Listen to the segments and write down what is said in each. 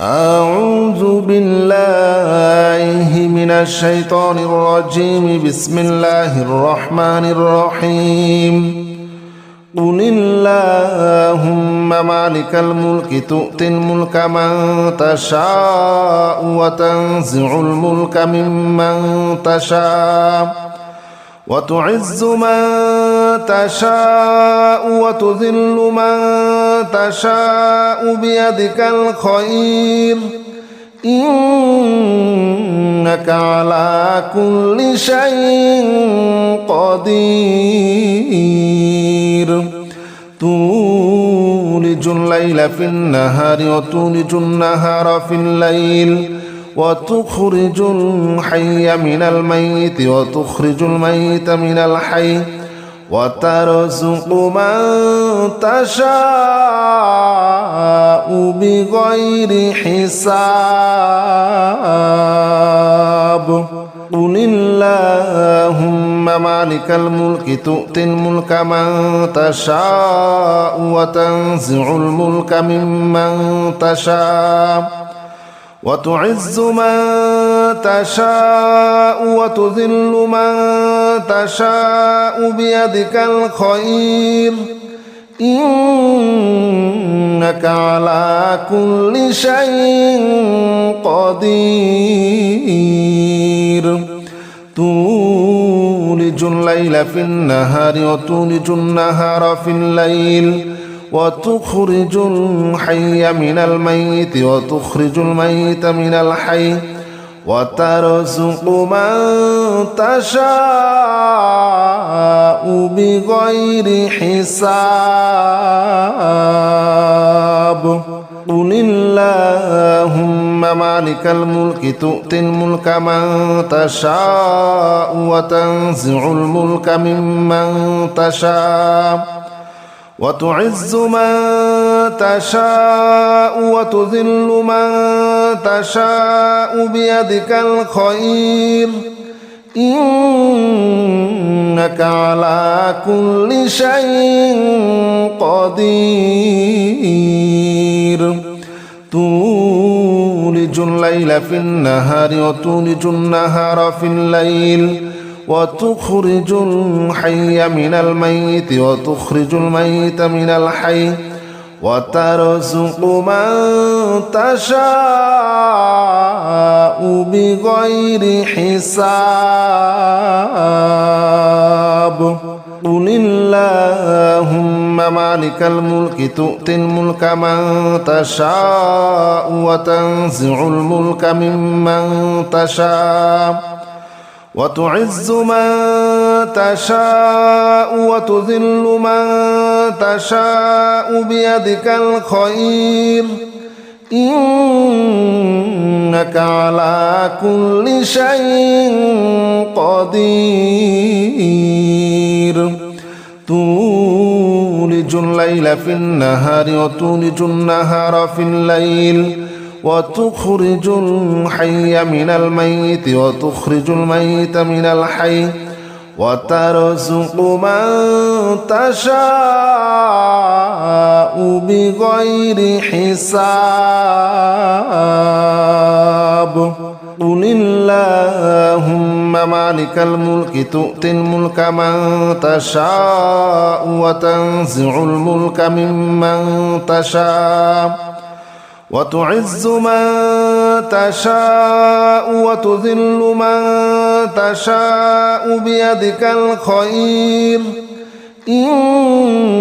أعوذ بالله من الشيطان الرجيم بسم الله الرحمن الرحيم قل اللهم مالك الملك تؤتي الملك من تشاء وتنزع الملك ممن تشاء وتعز من تشاء وتذل من تشاء بيدك الخير إنك على كل شيء قدير تولج الليل في النهار وتولج النهار في الليل وتخرج الحي من الميت وتخرج الميت من الحي وترزق من تشاء بغير حساب قل اللهم مالك الملك تؤتي الملك من تشاء وتنزع الملك ممن تشاء وتعز من تشاء وتذل من تشاء بيدك الخير إنك على كل شيء قدير تولج الليل في النهار وتولج النهار في الليل وتخرج الحي من الميت وتخرج الميت من الحي وترزق من تشاء بغير حساب قل اللهم مالك الملك تؤتي الملك من تشاء وتنزع الملك ممن تشاء وتعز من تشاء وتذل من تشاء بيدك الخير إنك على كل شيء قدير تولج الليل في النهار وتولج النهار في الليل وتخرج الحي من الميت وتخرج الميت من الحي وترزق من تشاء بغير حساب قل اللهم مالك الملك تؤتي الملك من تشاء وتنزع الملك ممن تشاء وتعز من تشاء وتذل من تشاء بيدك الخير إنك على كل شيء قدير تولج الليل في النهار وتولج النهار في الليل وتخرج الحي من الميت وتخرج الميت من الحي وترزق من تشاء بغير حساب قل اللهم مالك الملك تؤتي الملك من تشاء وتنزع الملك ممن تشاء وتعز من تشاء وتذل من تشاء بيدك الخير إنك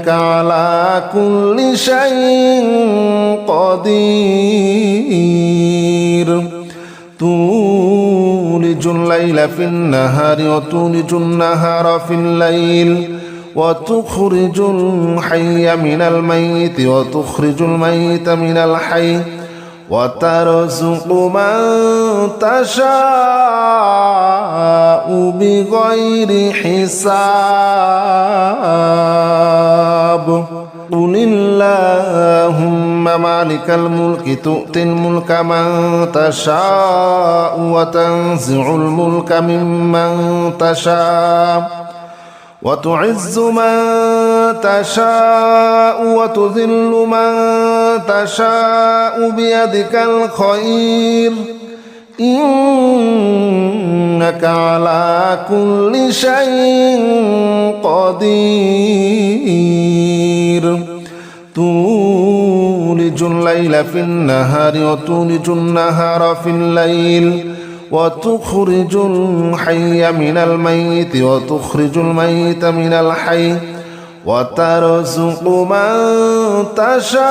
على كل شيء قدير تولج الليل في النهار وتولج النهار في الليل وتخرج الحي من الميت وتخرج الميت من الحي وترزق من تشاء بغير حساب قل اللهم مالك الملك تؤتي الملك من تشاء وتنزع الملك ممن تشاء وتعز من تشاء وتذل من تشاء بيدك الخير إنك على كل شيء قدير تولج الليل في النهار وتولج النهار في الليل وتخرج الحي من الميت وتخرج الميت من الحي وترزق من تشاء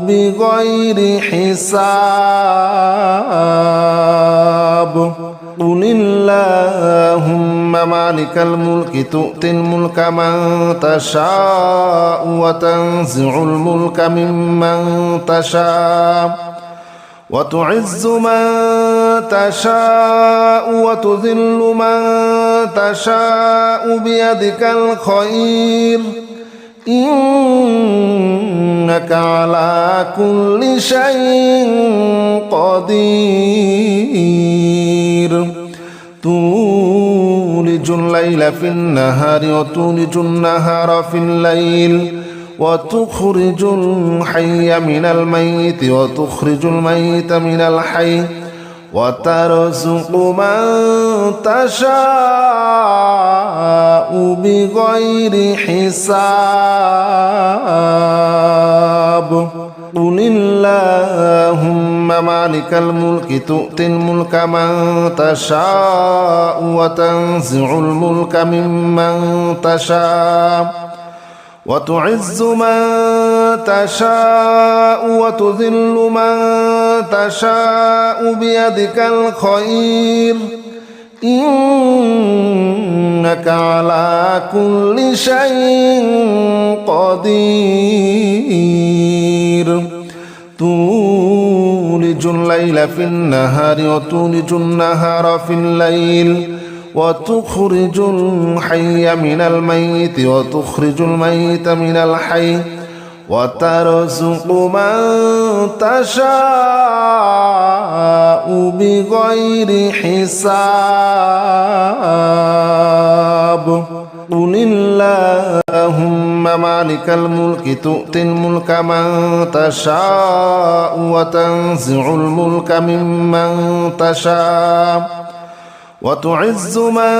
بغير حساب قل اللهم مالك الملك تؤتي الملك من تشاء وتنزع الملك ممن تشاء وتعز من تشاء وتذل من تشاء بيدك الخير إنك على كل شيء قدير تولج الليل في النهار وتولج النهار في الليل وتخرج الحي من الميت وتخرج الميت من الحي وترزق من تشاء بغير حساب قل اللهم مالك الملك تؤتي الملك من تشاء وتنزع الملك ممن تشاء وتعز من تشاء وتذل من تشاء بيدك الخير إنك على كل شيء قدير تولج الليل في النهار وتولج النهار في الليل وتخرج الحي من الميت وتخرج الميت من الحي وترزق من تشاء بغير حساب قل اللهم مالك الملك تؤتي الملك من تشاء وتنزع الملك ممن تشاء وتعز من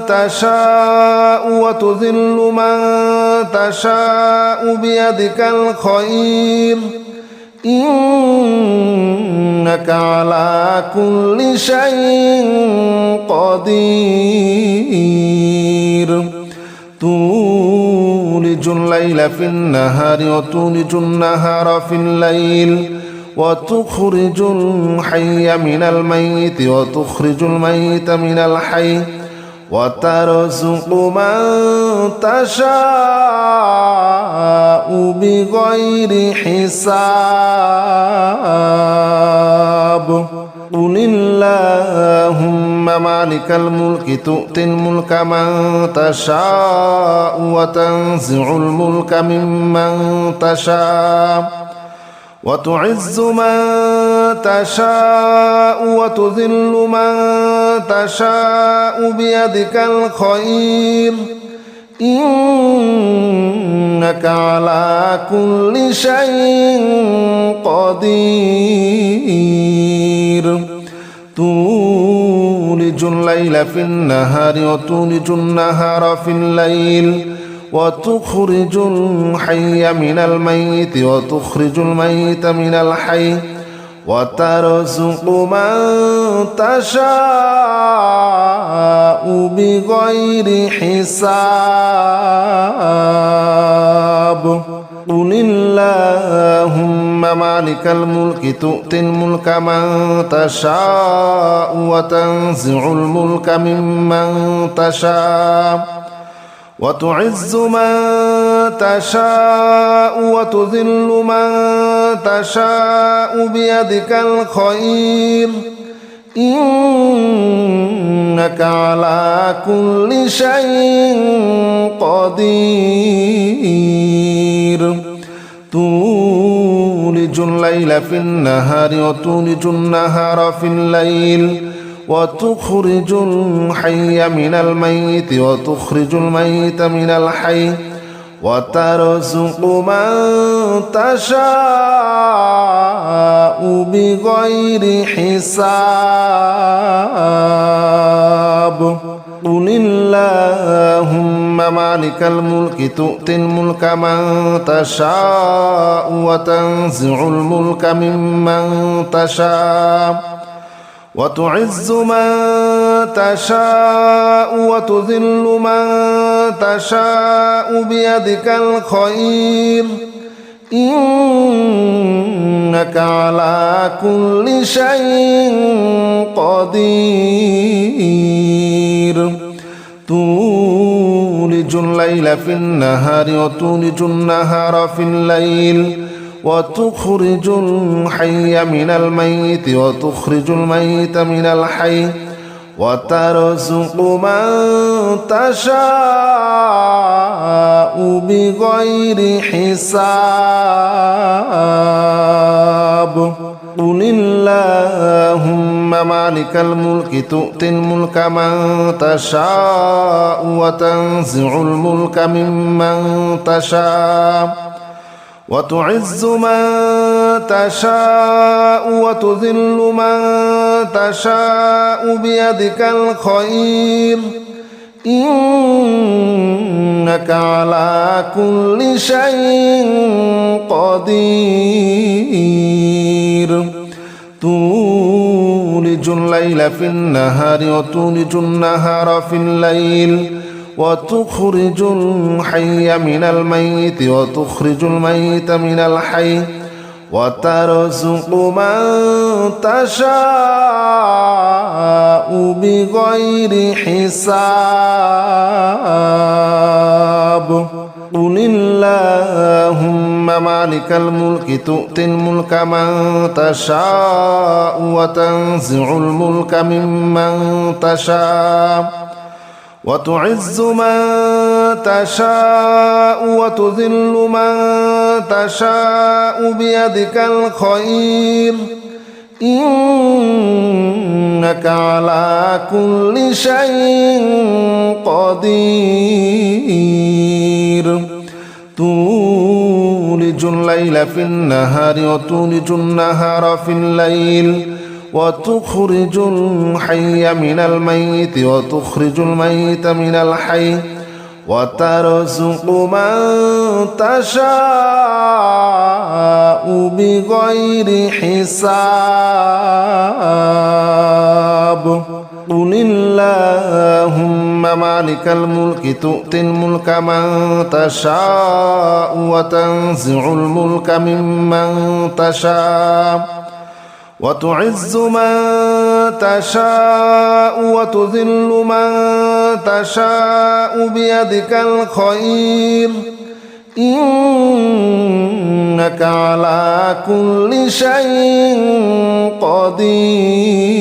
تشاء وتذل من تشاء بيدك الخير إنك على كل شيء قدير تولج الليل في النهار وتولج النهار في الليل وتخرج الحي من الميت وتخرج الميت من الحي وترزق من تشاء بغير حساب قل اللهم مالك الملك تؤتي الملك من تشاء وتنزع الملك ممن تشاء وتعز من تشاء وتذل من تشاء بيدك الخير إنك على كل شيء قدير تولج الليل في النهار وتولج النهار في الليل وتخرج الحي من الميت وتخرج الميت من الحي وترزق من تشاء بغير حساب قل اللهم مالك الملك تؤتي الملك من تشاء وتنزع الملك ممن تشاء وتعز من تشاء وتذل من تشاء بيدك الخير إنك على كل شيء قدير تولج الليل في النهار وتولج النهار في الليل وتخرج الحي من الميت وتخرج الميت من الحي وترزق من تشاء بغير حساب قل اللهم مالك الملك تؤتي الملك من تشاء وتنزع الملك ممن تشاء وتعز من تشاء وتذل من تشاء بيدك الخير إنك على كل شيء قدير تولج الليل في النهار وتولج النهار في الليل وتخرج الحي من الميت وتخرج الميت من الحي وترزق من تشاء بغير حساب قل اللهم مالك الملك تؤتي الملك من تشاء وتنزع الملك ممن تشاء وتعز من تشاء وتذل من تشاء بيدك الخير إنك على كل شيء قدير تولج الليل في النهار وتولج النهار في الليل وتخرج الحي من الميت وتخرج الميت من الحي وترزق من تشاء بغير حساب قل اللهم مالك الملك تؤتي الملك من تشاء وتنزع الملك ممن تشاء وتعز من تشاء وتذل من تشاء بيدك الخير إنك على كل شيء قدير تولج الليل في النهار وتولج النهار في الليل وتخرج الحي من الميت وتخرج الميت من الحي وترزق من تشاء بغير حساب قل اللهم مالك الملك تؤتي الملك من تشاء وتنزع الملك ممن تشاء وتعز من تشاء وتذل من تشاء بيدك الخير إنك على كل شيء قدير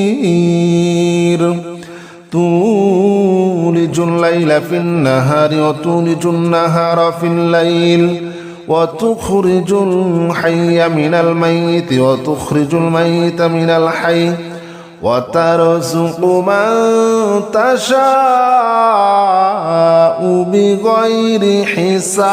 تولج الليل في النهار وتولج النهار في الليل وتخرج الحي من الميت وتخرج الميت من الحي وترزق من تشاء بغير حساب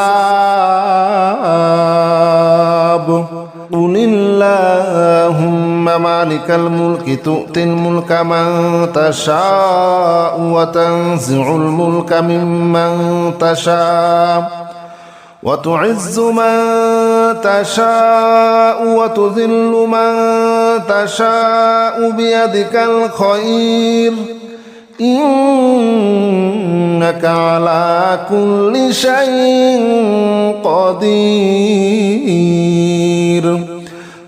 قل اللهم مالك الملك تؤتي الملك من تشاء وتنزع الملك ممن تشاء وتعز من تشاء وتذل من تشاء بيدك الخير إنك على كل شيء قدير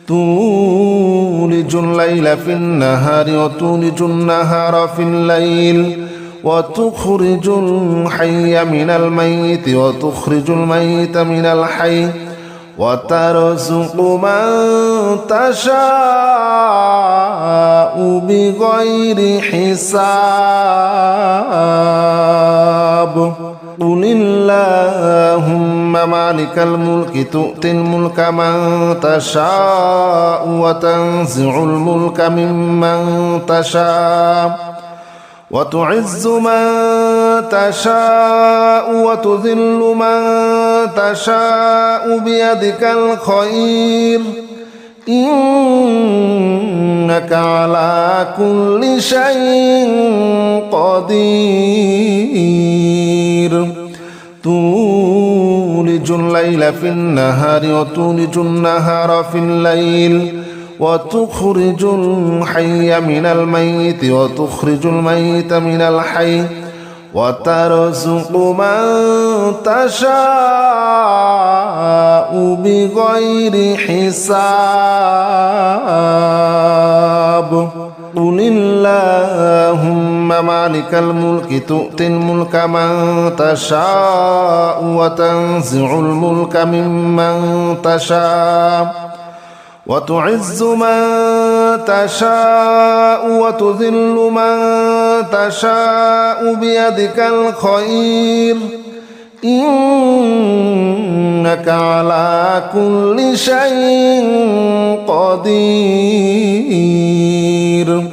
تولج الليل في النهار وتولج النهار في الليل وتخرج الحي من الميت وتخرج الميت من الحي وترزق من تشاء بغير حساب قل اللهم مالك الملك تؤتي الملك من تشاء وتنزع الملك ممن تشاء وتعز من تشاء وتذل من تشاء بيدك الخير إنك على كل شيء قدير تولج الليل في النهار وتولج النهار في الليل وتخرج الحي من الميت وتخرج الميت من الحي وترزق من تشاء بغير حساب قل اللهم مالك الملك تؤتي الملك من تشاء وتنزع الملك ممن تشاء وتعز من تشاء وتذل من تشاء بيدك الخير إنك على كل شيء قدير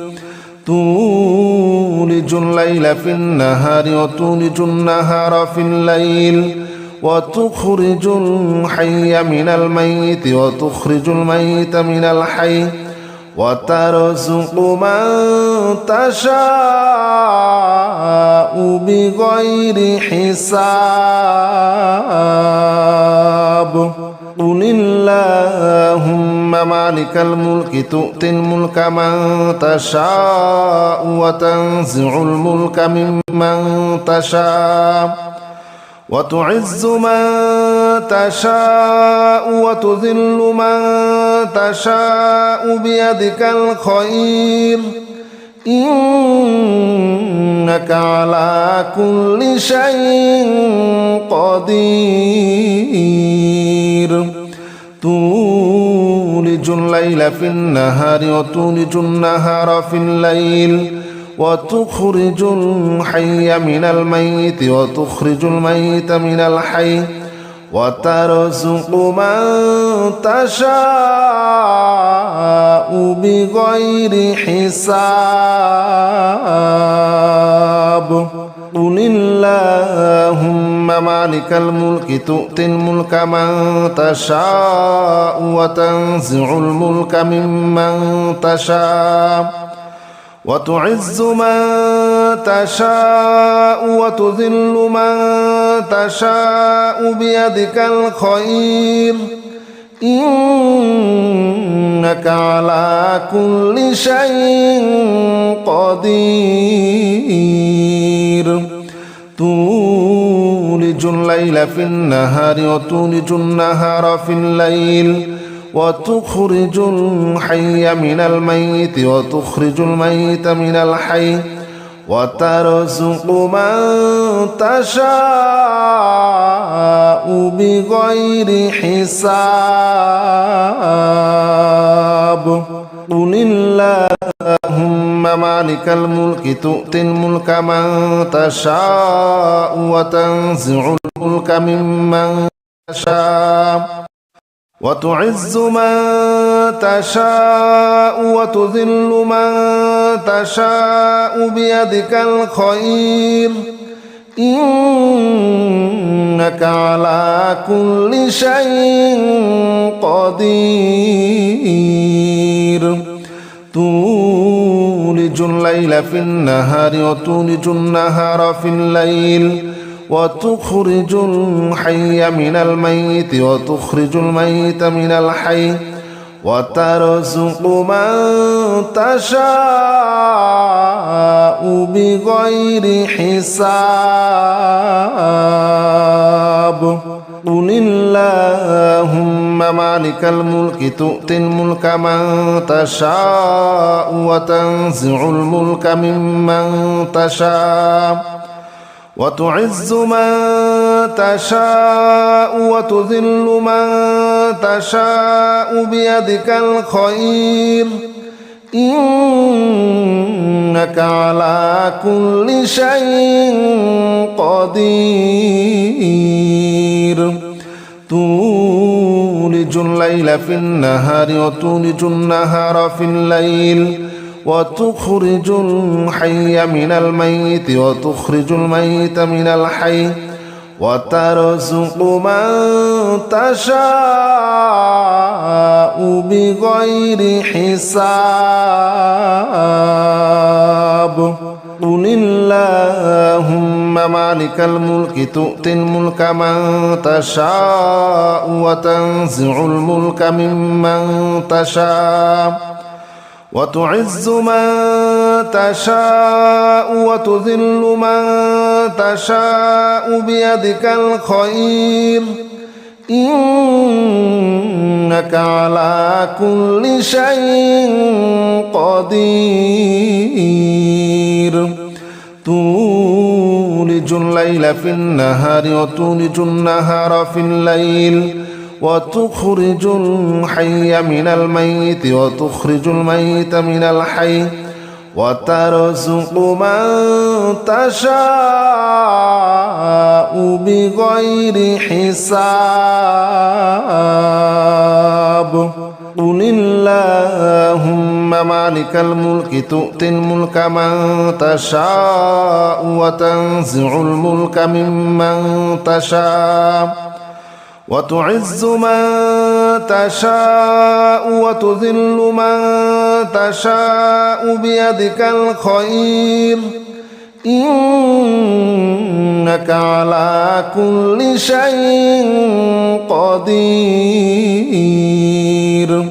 تولج الليل في النهار وتولج النهار في الليل وتخرج الحي من الميت وتخرج الميت من الحي وترزق من تشاء بغير حساب قل اللهم مالك الملك تؤتي الملك من تشاء وتنزع الملك ممن تشاء وتعز من تشاء وتذل من تشاء بيدك الخير إنك على كل شيء قدير تولج الليل في النهار وتولج النهار في الليل وتخرج الحي من الميت وتخرج الميت من الحي وترزق من تشاء بغير حساب قل اللهم مالك الملك تؤتي الملك من تشاء وتنزع الملك ممن تشاء وتعز من تشاء وتذل من تشاء بيدك الخير إنك على كل شيء قدير تولج الليل في النهار وتولج النهار في الليل وتخرج الحي من الميت وتخرج الميت من الحي وترزق من تشاء بغير حساب قل اللهم مالك الملك تؤتي الملك من تشاء وتنزع الملك ممن تشاء وتعز من تشاء وتذل من تشاء بيدك الخير إنك على كل شيء قدير تولج الليل في النهار وتولج النهار في الليل وتخرج الحي من الميت وتخرج الميت من الحي وترزق من تشاء بغير حساب قل اللهم مالك الملك تؤتي الملك من تشاء وتنزع الملك ممن تشاء وتعز من تشاء وتذل من تشاء بيدك الخير إنك على كل شيء قدير تولج الليل في النهار وتولج النهار في الليل وتخرج الحي من الميت وتخرج الميت من الحي وترزق من تشاء بغير حساب قل اللهم مالك الملك تؤتي الملك من تشاء وتنزع الملك ممن تشاء وتعز من تشاء وتذل من تشاء بيدك الخير إنك على كل شيء قدير تولج الليل في النهار وتولج النهار في الليل وتخرج الحي من الميت وتخرج الميت من الحي وترزق من تشاء بغير حساب قل اللهم مالك الملك تؤتي الملك من تشاء وتنزع الملك ممن تشاء وتعز من تشاء وتذل من تشاء بيدك الخير إنك على كل شيء قدير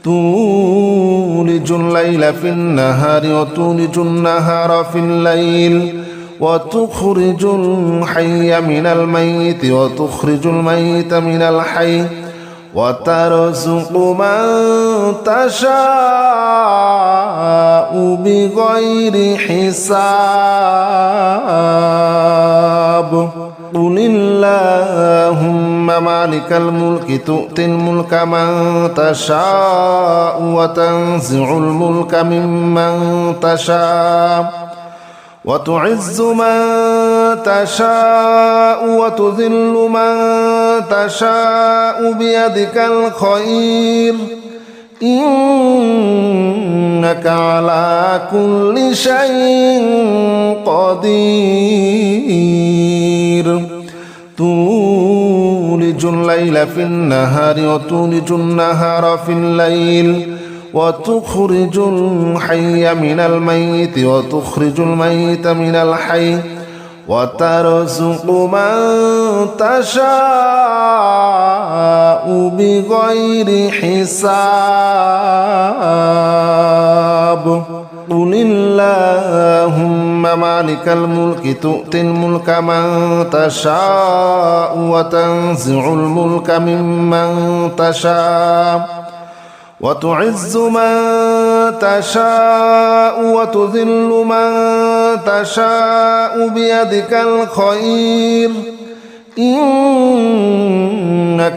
تولج الليل في النهار وتولج النهار في الليل وتخرج الحي من الميت وتخرج الميت من الحي وترزق من تشاء بغير حساب قل اللهم مالك الملك تؤتي الملك من تشاء وتنزع الملك ممن تشاء وتعز من تشاء وتذل من تشاء بيدك الخير إنك على كل شيء قدير تولج الليل في النهار وتولج النهار في الليل وتخرج الحي من الميت وتخرج الميت من الحي وترزق من تشاء بغير حساب قل اللهم مالك الملك تؤتي الملك من تشاء وتنزع الملك ممن تشاء وتعز من تشاء وتذل من تشاء بيدك الخير إنك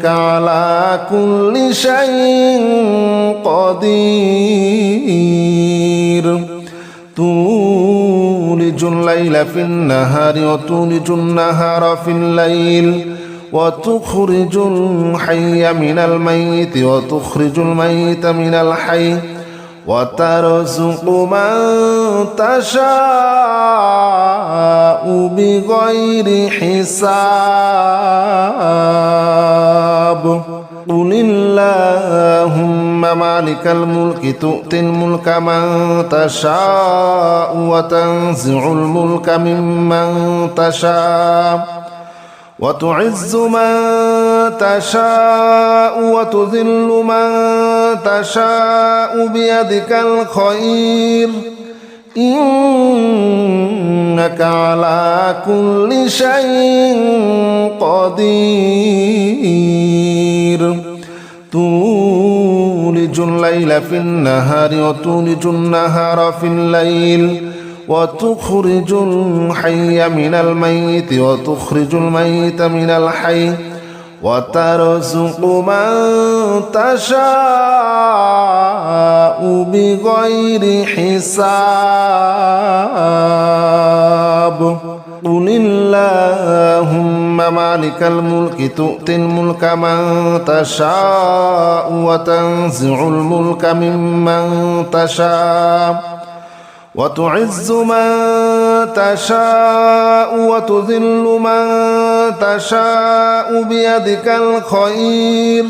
على كل شيء قدير تولج الليل في النهار وتولج النهار في الليل وتخرج الحي من الميت وتخرج الميت من الحي وترزق من تشاء بغير حساب قل اللهم مالك الملك تؤتي الملك من تشاء وتنزع الملك ممن تشاء وتعز من تشاء وتذل من تشاء بيدك الخير إنك على كل شيء قدير تولج الليل في النهار وتولج النهار في الليل وتخرج الحي من الميت وتخرج الميت من الحي وترزق من تشاء بغير حساب قل اللهم مالك الملك تؤتي الملك من تشاء وتنزع الملك ممن تشاء وتعز من تشاء وتذل من تشاء بيدك الخير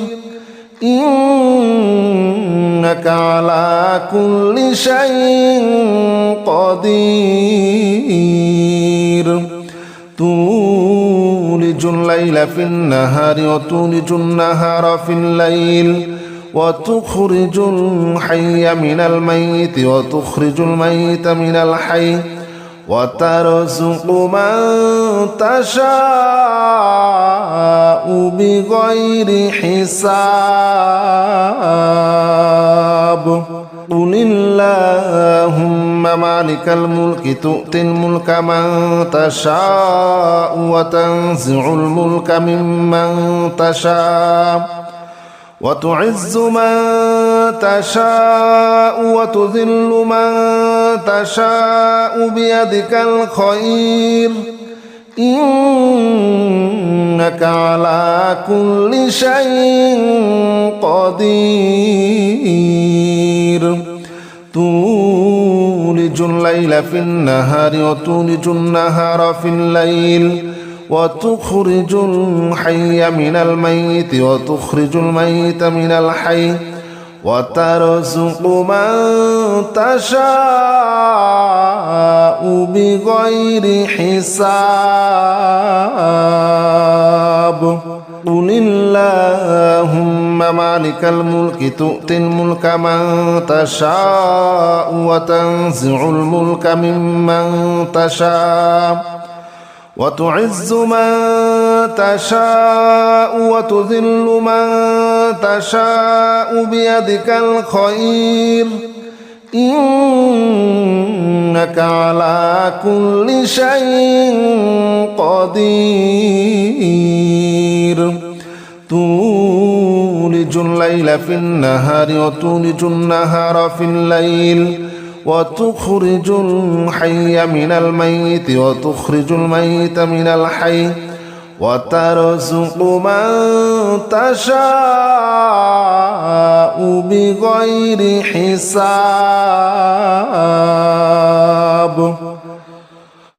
إنك على كل شيء قدير تولج الليل في النهار وتولج النهار في الليل وتخرج الحي من الميت وتخرج الميت من الحي وترزق من تشاء بغير حساب قل اللهم مالك الملك تؤتي الملك من تشاء وتنزع الملك ممن تشاء وتعز من تشاء وتذل من تشاء بيدك الخير إنك على كل شيء قدير تولج الليل في النهار وتولج النهار في الليل وتخرج الحي من الميت وتخرج الميت من الحي وترزق من تشاء بغير حساب قل اللهم مالك الملك تؤتي الملك من تشاء وتنزع الملك ممن تشاء وتعز من تشاء وتذل من تشاء بيدك الخير إنك على كل شيء قدير تولج الليل في النهار وتولج النهار في الليل وتخرج الحي من الميت وتخرج الميت من الحي وترزق من تشاء بغير حساب